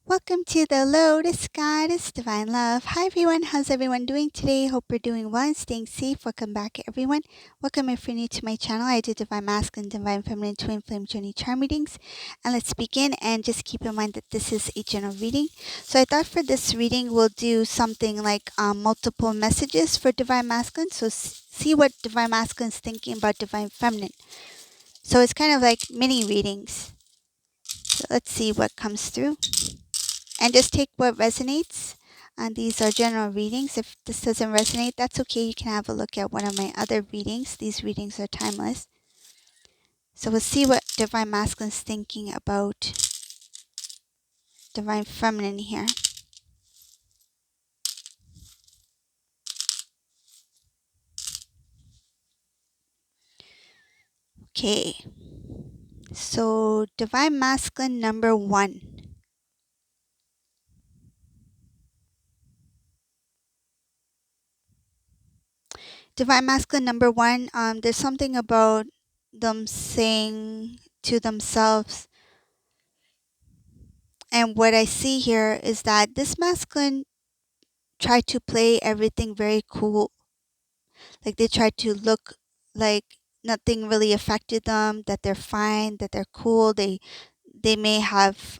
Welcome to the Lotus Goddess Divine Love. Hi everyone, how's everyone doing today? Hope you're doing well and staying safe. Welcome back everyone. Welcome if you're new to my channel. I do Divine Masculine, Divine Feminine, Twin Flame Journey Charm readings. And let's begin, and just keep in mind that this is a general reading. So I thought for this reading we'll do something like multiple messages for Divine Masculine. So see what Divine Masculine is thinking about Divine Feminine. So it's kind of like mini readings. So let's see what comes through. And just take what resonates. And these are general readings. If this doesn't resonate, that's okay. You can have a look at one of my other readings. These readings are timeless. So we'll see what Divine Masculine is thinking about Divine Feminine here. Okay. So Divine Masculine number 1. Divine Masculine number 1, there's something about them saying to themselves, and what I see here is that this masculine tried to play everything very cool. Like they tried to look like nothing really affected them, that they're fine, that they're cool. They may have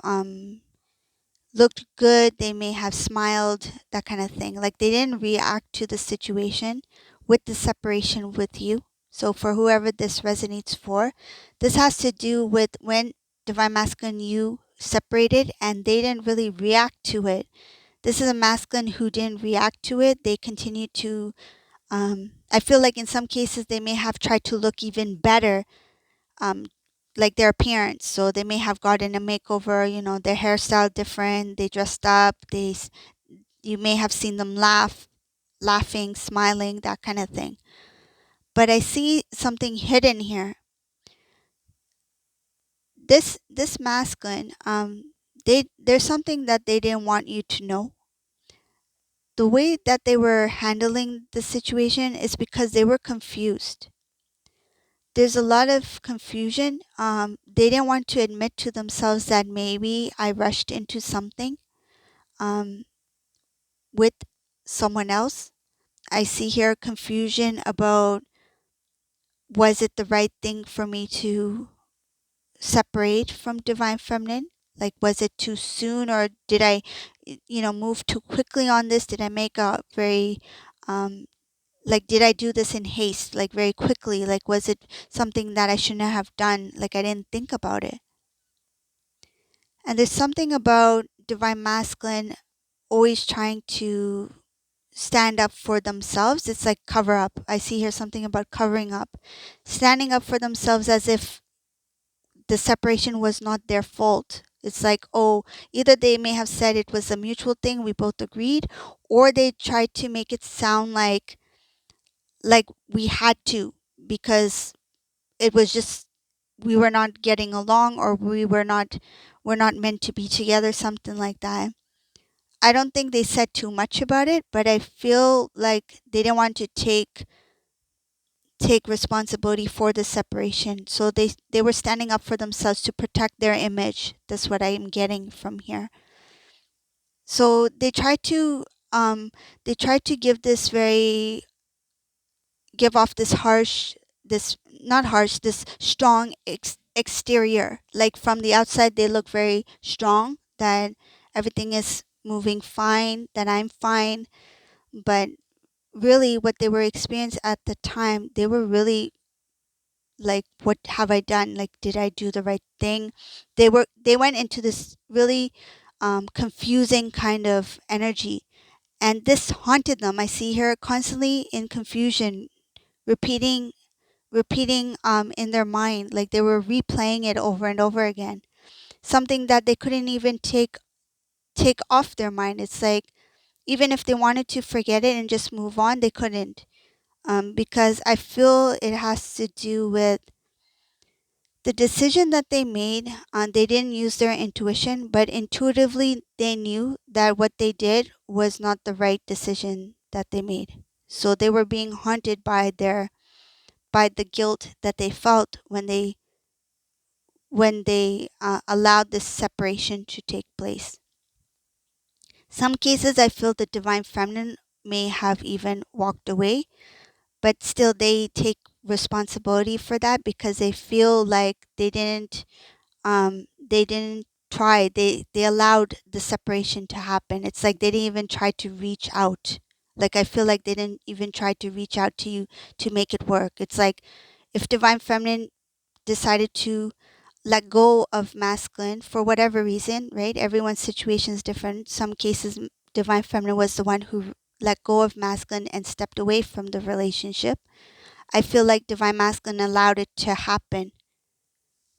looked good, they may have smiled, that kind of thing. Like they didn't react to the situation with the separation with you. So for whoever this resonates for, this has to do with when Divine Masculine you separated and they didn't really react to it. This is a masculine who didn't react to it. They continued to I feel like in some cases they may have tried to look even better, um, like their appearance. So they may have gotten a makeover, you know, their hairstyle different, they dressed up, you may have seen them laughing, smiling, that kind of thing. But I see something hidden here. This masculine, there's something that they didn't want you to know. The way that they were handling the situation is because they were confused. There's a lot of confusion. They didn't want to admit to themselves that maybe I rushed into something um, with someone else. I see here confusion about, was it the right thing for me to separate from Divine Feminine? Like, was it too soon, or did I, move too quickly on this? Did I make a very like, did I do this in haste, like very quickly? Like, was it something that I shouldn't have done? Like, I didn't think about it. And there's something about Divine Masculine always trying to stand up for themselves. It's like cover up. I see here something about covering up, standing up for themselves as if the separation was not their fault. It's like, oh, either they may have said it was a mutual thing, we both agreed, or they tried to make it sound like we had to, because it was just we were not getting along, or we're not meant to be together, something like that. I don't think they said too much about it, but I feel like they didn't want to take responsibility for the separation. So they were standing up for themselves to protect their image. That's what I am getting from here. So they tried to give off this harsh, this not harsh, this strong exterior. Like from the outside they look very strong, that everything is moving fine, that I'm fine. But really what they were experiencing at the time, they were really like, what have I done? Like, did I do the right thing? They went into this really confusing kind of energy, and this haunted them. I see her constantly in confusion, repeating in their mind, like they were replaying it over and over again, something that they couldn't even take off their mind. It's like even if they wanted to forget it and just move on, they couldn't, because I feel it has to do with the decision that they made. They didn't use their intuition, but intuitively they knew that what they did was not the right decision that they made. So they were being haunted by the guilt that they felt when they allowed this separation to take place. Some cases I feel the divine feminine may have even walked away, but still they take responsibility for that because they feel like they didn't try. They allowed the separation to happen. It's like they didn't even try to reach out. Like I feel like they didn't even try to reach out to you to make it work. It's like if divine feminine decided to let go of masculine for whatever reason, right? Everyone's situation is different. Some cases divine feminine was the one who let go of masculine and stepped away from the relationship. I feel like divine masculine allowed it to happen,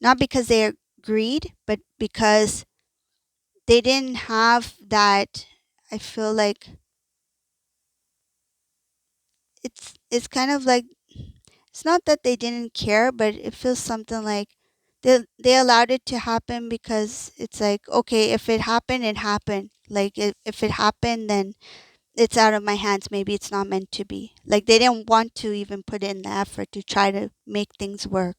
not because they agreed, but because they didn't have that. I feel like it's kind of like it's not that they didn't care, but it feels something like they allowed it to happen because it's like, okay, if it happened, it happened. Like if it happened, then it's out of my hands. Maybe it's not meant to be. Like they didn't want to even put in the effort to try to make things work.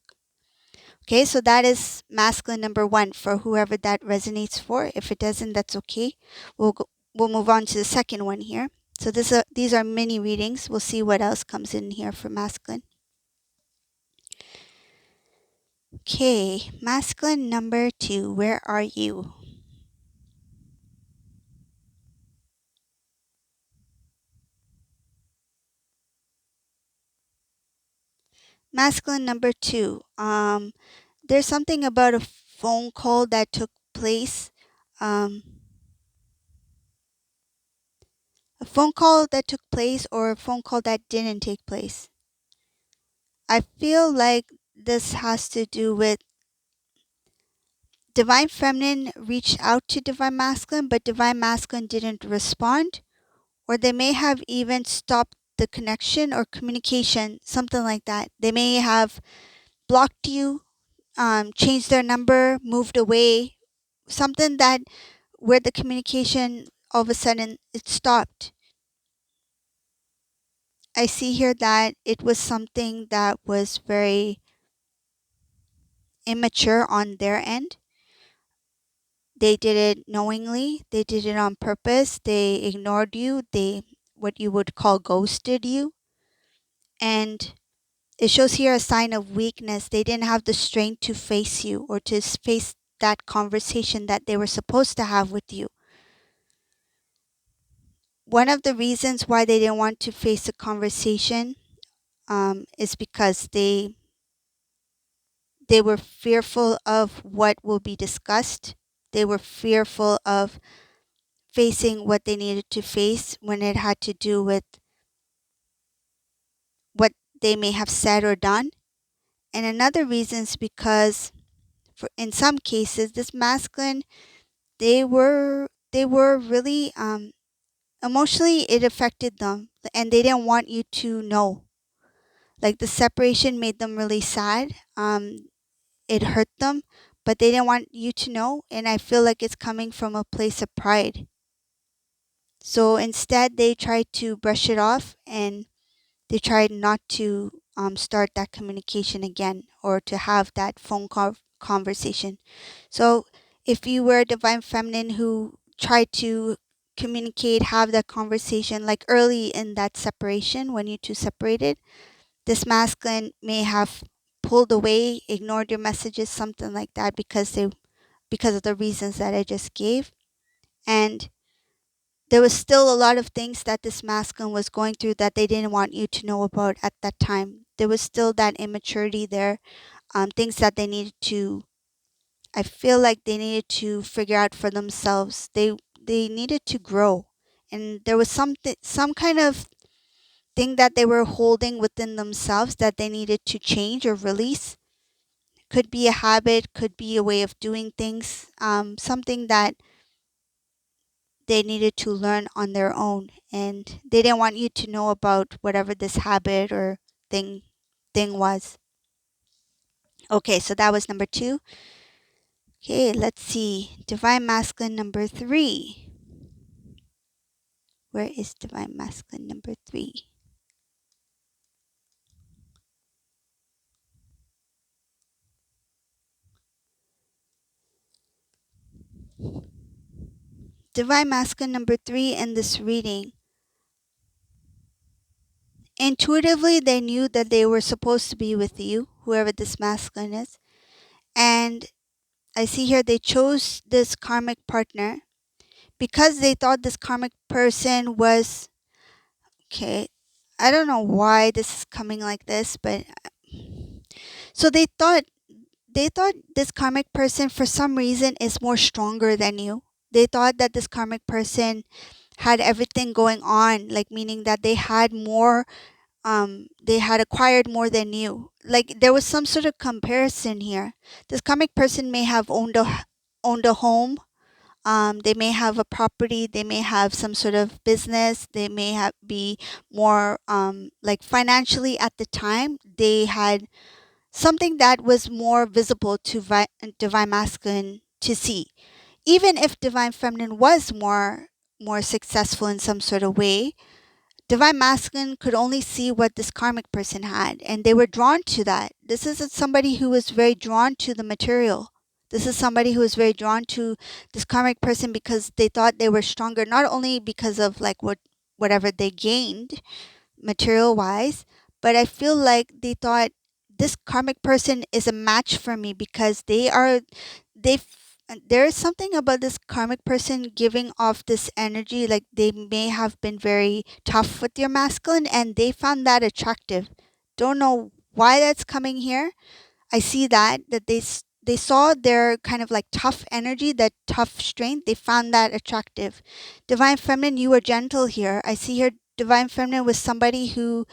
Okay, so that is masculine number one for whoever that resonates for. If it doesn't, that's okay. We'll move on to the second one here. So these are mini readings. We'll see what else comes in here for masculine. Okay, masculine number two, where are you? Masculine number two. There's something about a phone call that took place. Um, a phone call that took place or a phone call that didn't take place. I feel like this has to do with divine feminine reached out to divine masculine, but divine masculine didn't respond, or they may have even stopped the connection or communication, something like that. They may have blocked you, changed their number, moved away, something that where the communication all of a sudden it stopped. I see here that it was something that was very immature on their end. They did it knowingly, they did it on purpose, they ignored you, they what you would call ghosted you. And it shows here a sign of weakness. They didn't have the strength to face you or to face that conversation that they were supposed to have with you. One of the reasons why they didn't want to face the conversation is because they were fearful of what will be discussed. They were fearful of facing what they needed to face when it had to do with what they may have said or done. And another reason is because in some cases this masculine they were really emotionally it affected them and they didn't want you to know. Like the separation made them really sad. It hurt them, but they didn't want you to know, and I feel like it's coming from a place of pride. So instead they tried to brush it off and they tried not to start that communication again or to have that phone call conversation. So if you were a divine feminine who tried to communicate, have that conversation like early in that separation when you two separated, this masculine may have pulled away, ignored your messages, something like that because of the reasons that I just gave. And there was still a lot of things that this masculine was going through that they didn't want you to know about at that time. There was still that immaturity there, things that they needed to. I feel like they needed to figure out for themselves. They needed to grow, and there was some kind of thing that they were holding within themselves that they needed to change or release. Could be a habit, could be a way of doing things, something that they needed to learn on their own, and they didn't want you to know about whatever this habit or thing was. Okay, so that was number two. Okay, let's see. Divine masculine number three. Where is divine masculine number three? Divine Masculine number 3 in this reading. Intuitively, they knew that they were supposed to be with you, whoever this masculine is. And I see here they chose this karmic partner because they thought this karmic person was, okay, I don't know why this is coming like this, but so they thought this karmic person for some reason is more stronger than you. They thought that this karmic person had everything going on, like meaning that they had acquired more than you. Like there was some sort of comparison here. This karmic person may have owned a home. They may have a property. They may have some sort of business. They may have be more like financially at the time. They had something that was more visible to divine masculine to see. Even if divine feminine was more successful in some sort of way, divine masculine could only see what this karmic person had, and they were drawn to that. This is somebody who was very drawn to the material. This is somebody who was very drawn to this karmic person because they thought they were stronger, not only because of like whatever they gained material wise, but I feel like they thought this karmic person is a match for me because they there is something about this karmic person giving off this energy, like they may have been very tough with your masculine and they found that attractive. Don't know why that's coming here. I see that they saw their kind of like tough energy, that tough strength. They found that attractive. Divine feminine, you were gentle here. I see here divine feminine was somebody who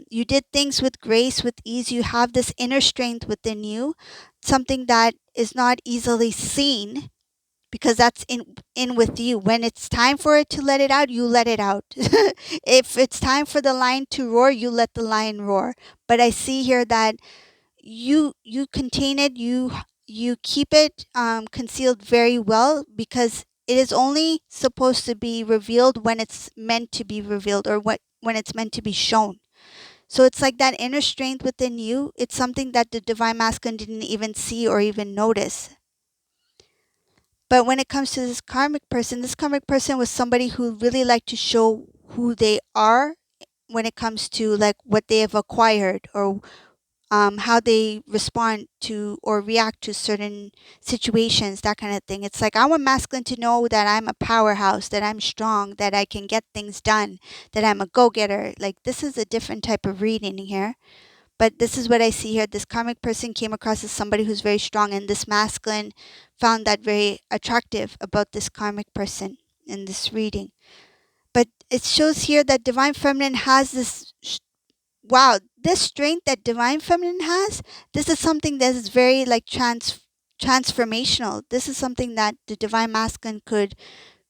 you did things with grace, with ease. You have this inner strength within you, something that is not easily seen because that's in with you. When it's time for it to let it out, you let it out. If it's time for the lion to roar, you let the lion roar. But I see here that you contain it, you keep it concealed very well because it is only supposed to be revealed when it's meant to be revealed, or when it's meant to be shown. So it's like that inner strength within you. It's something that the divine masculine didn't even see or even notice. But when it comes to this karmic person was somebody who really liked to show who they are when it comes to like what they have acquired, or how they respond to or react to certain situations, that kind of thing. It's like I want masculine to know that I'm a powerhouse, that I'm strong, that I can get things done, that I'm a go-getter. Like this is a different type of reading here. But this is what I see here. This karmic person came across as somebody who's very strong, and this masculine found that very attractive about this karmic person in this reading. But it shows here that divine feminine has this wow, this strength that divine feminine has. This is something that is very like transformational. This is something that the divine masculine could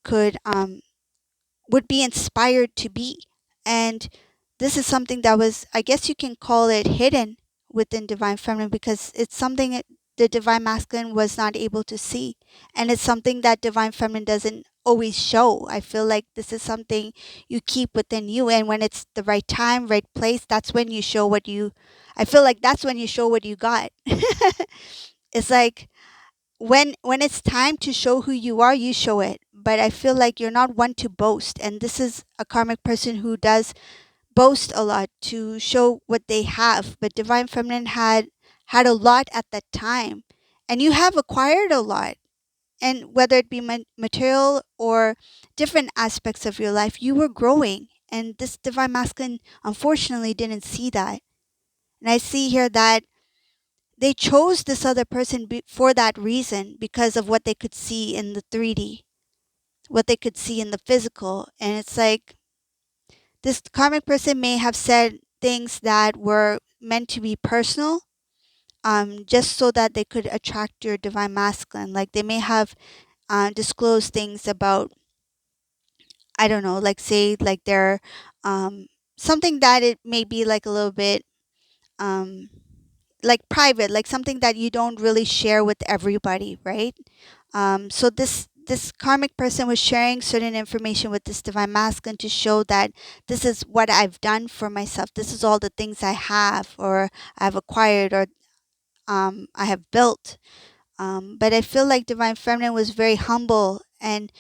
would be inspired to be. And this is something that was, I guess you can call it, hidden within divine feminine, because it's something the divine masculine was not able to see, and it's something that divine feminine doesn't always show. I feel like this is something you keep within you, and when it's the right time, right place, that's when you show what you, I feel like that's when you show what you got. It's like when it's time to show who you are, you show it. But I feel like you're not one to boast, and this is a karmic person who does boast a lot to show what they have. But divine feminine had a lot at that time, and you have acquired a lot. And whether it be material or different aspects of your life, you were growing, and this divine masculine unfortunately didn't see that. And I see here that they chose this other person for that reason, because of what they could see in the 3D, what they could see in the physical. And it's like this karmic person may have said things that were meant to be personal, just so that they could attract your divine masculine. Like they may have disclosed things about, I don't know, like say like they're something that it may be like a little bit um, like private, like something that you don't really share with everybody, right? So this karmic person was sharing certain information with this divine masculine to show that this is what I've done for myself. This is all the things I have, or I've acquired, or I have built. But I feel like divine feminine was very humble, and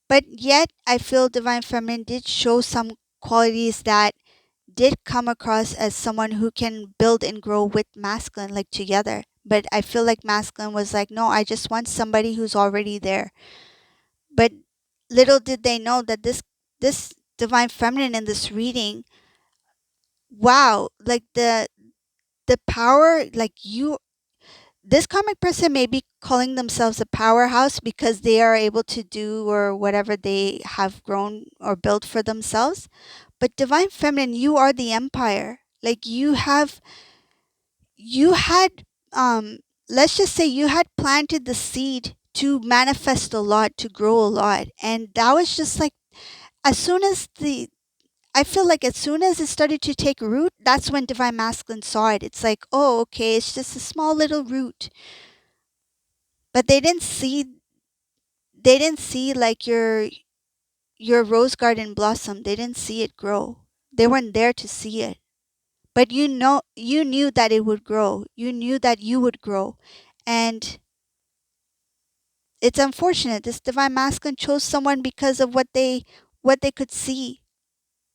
But yet, I feel divine feminine did show some qualities that did come across as someone who can build and grow with masculine, like together. But I feel like masculine was like, no, I just want somebody who's already there. But little did they know that this divine feminine in this reading, wow, like the power, like you, this karmic person may be calling themselves a powerhouse because they are able to do or whatever they have grown or built for themselves. But divine feminine, you are the empire. Like you had, let's just say you had planted the seed to manifest a lot, to grow a lot. And that was just like, as soon as I feel like as soon as it started to take root, that's when divine masculine saw it. It's like, oh, okay, it's just a small little root. But they didn't see like your rose garden blossom. They didn't see it grow. They weren't there to see it. But you knew that it would grow. You knew that you would grow. And it's unfortunate this divine masculine chose someone because of what they could see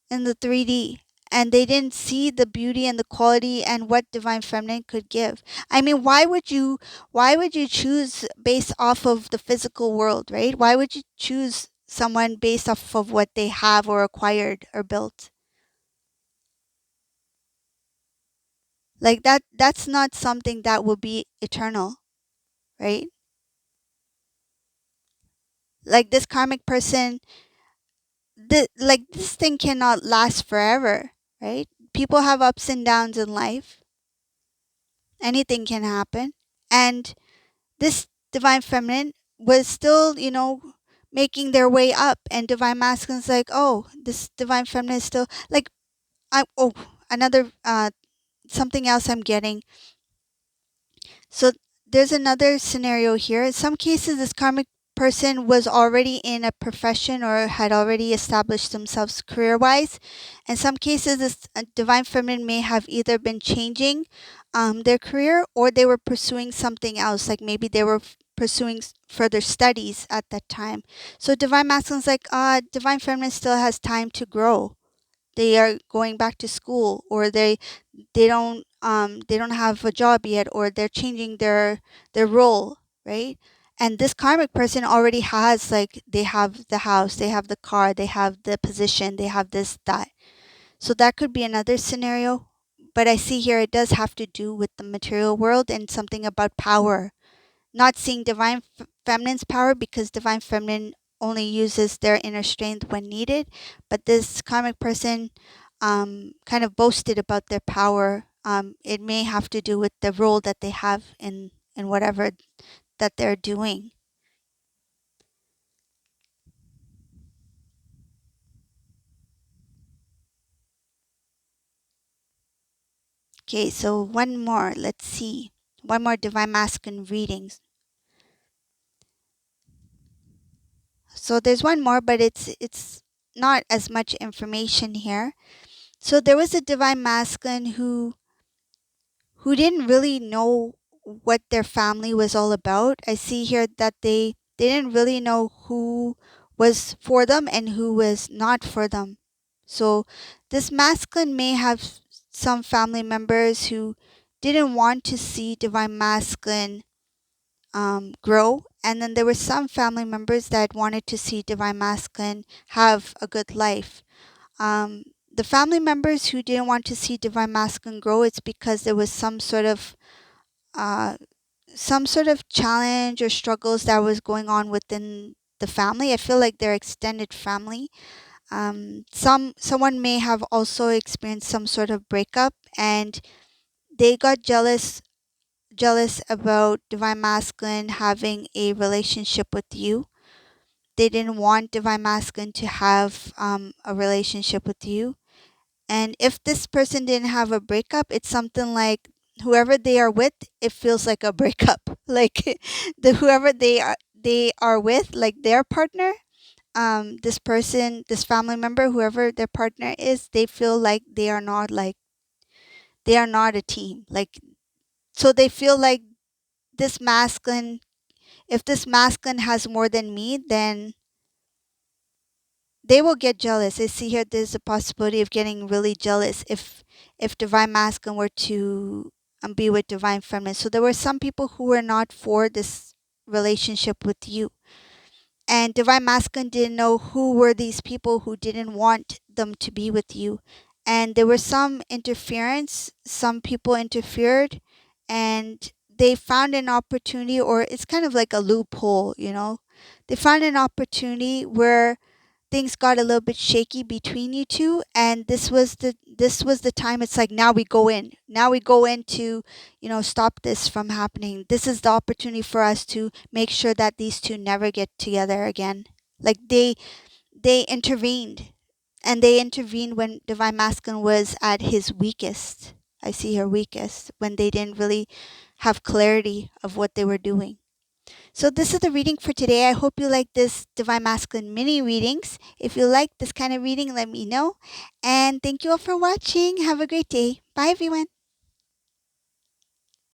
in the 3D, and they didn't see the beauty and the quality and what divine feminine could give. I mean, why would you choose based off of the physical world, right? Why would you choose someone based off of what they have or acquired or built? Like that's not something that will be eternal, right? Like this karmic person, like this thing cannot last forever, right? People have ups and downs in life. Anything can happen. And this divine feminine was still, making their way up, and divine masculine's like, oh, this divine feminine is still like, another something else I'm getting. So there's another scenario here. In some cases, this karmic person was already in a profession or had already established themselves career wise. In some cases, this divine feminine may have either been changing their career, or they were pursuing something else. Like maybe they were pursuing further studies at that time. So divine masculine's like, divine feminine still has time to grow. They are going back to school, or they don't have a job yet, or they're changing their role, right? And this karmic person already has, like, they have the house, they have the car, they have the position, they have this, that. So that could be another scenario. But I see here it does have to do with the material world and something about power. Not seeing divine feminine's power, because divine feminine only uses their inner strength when needed. But this karmic person kind of boasted about their power. It may have to do with the role that they have in whatever that they're doing. Okay, so one more. Let's see. One more divine masculine readings. So there's one more, but it's not as much information here. So there was a divine masculine who didn't really know what their family was all about. I see here that they didn't really know who was for them and who was not for them. So this masculine may have some family members who didn't want to see divine masculine grow, and then there were some family members that wanted to see divine masculine have a good life. The family members who didn't want to see divine masculine grow, it's because there was uh, some sort of challenge or struggles that was going on within the family. I feel like their extended family. Someone may have also experienced some sort of breakup, and they got jealous about divine masculine having a relationship with you. They didn't want divine masculine to have a relationship with you. And if this person didn't have a breakup, it's something like whoever they are with, it feels like a breakup. Like whoever they are with, like their partner, this person, this family member, whoever their partner is, they feel like they are not a team. Like, so they feel like this masculine, if this masculine has more than me, then they will get jealous. I see here there's a possibility of getting really jealous if divine masculine were to be with divine feminine. So there were some people who were not for this relationship with you, and divine masculine didn't know who were these people who didn't want them to be with you. And there was some interference, some people interfered, and they found an opportunity, or it's kind of like a loophole, you know. They found an opportunity where things got a little bit shaky between you two, and this was the time. It's like, now we go in to, stop this from happening. This is the opportunity for us to make sure that these two never get together again. Like they intervened, and they intervened when divine masculine was at his weakest. I see her weakest, when they didn't really have clarity of what they were doing. So this is the reading for today. I hope you like this Divine Masculine mini readings. If you like this kind of reading, let me know. And thank you all for watching. Have a great day. Bye, everyone.